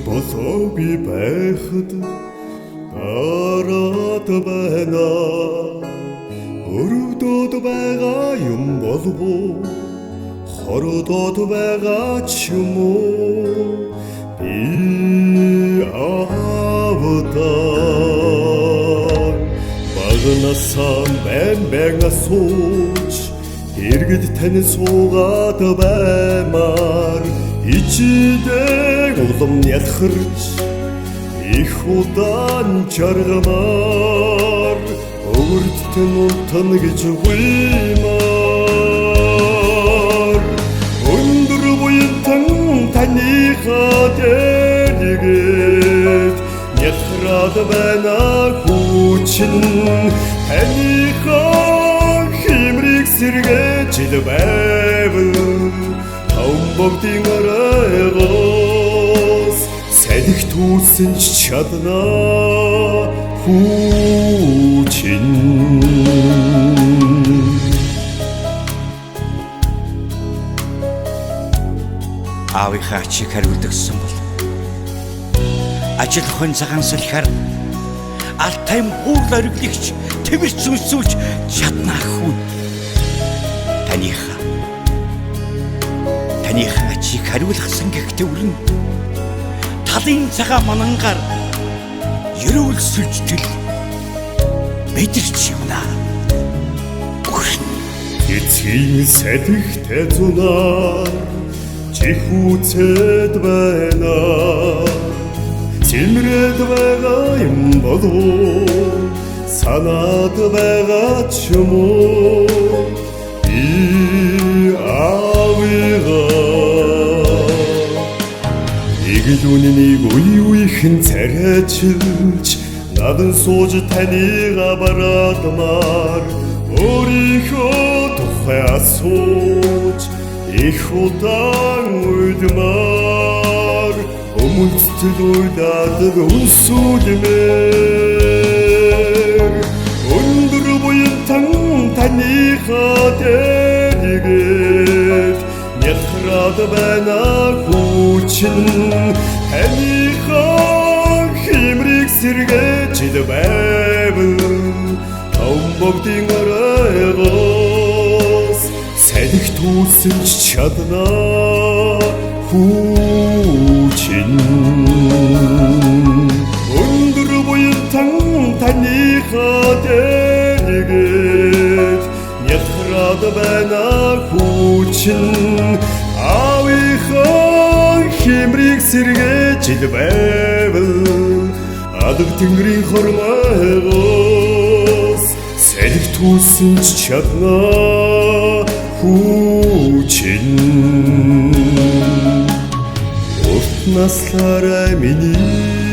болоо би байхад дараад байна. Өрөвдөд байгаа юм болов уу? Хордод байгаа ч юм уу? Би авдаг багнасаа бэн асууж иргэд тань суугаад баймаар ичдэг улам ялхарч их удаан жаргамаар өвөрдтөн унтан гэж уймаар өндөр буянтан таныхаа дэргээд ялхраад байна хүчин таныхаа химрийг сэргээж байвал Богдын арайгаас салхи түүсэн ч чаднаа хүчин. Аавынхаа ачийг хариулдагсан бол ажил хон цагаан салхиар алтайм уур ориглогч тэмэрч зүнсүүлж чаднаа хүн. Таныхаа ачийг хариулгасан гэхдээ өрн талын цагаан манангаар ерөөл сүлжтэл мэдэрч юмна. Эцгийн салхитай зунаар чихүүцэд байна. Цэмрэд байгаа юм болов санаад байгаа ч юм уу? Игдүнийг үеийнхэн царайчилж надан сууж таныгаа бараадмаар өөрийнхөө тухай асууж их удаан уйдмаар өмөлцөл уйдаад үнсүүлмээр өндөр буянтан таныхаа дэргээд ялхраад байна хүчин таныхаа химрийг сэргээж байвал Богдын арайгаас салхи түүсэн ч чаднаа хүчин. Өндөр буянтан таныхаа дэргээд ялхраад байна хүчин аавынхаа химрийг сэргээж байвал адаг тэнгэрийн хормойгоос салхи түүсэн ч чаднаа хүчин. Урт наслаарай миний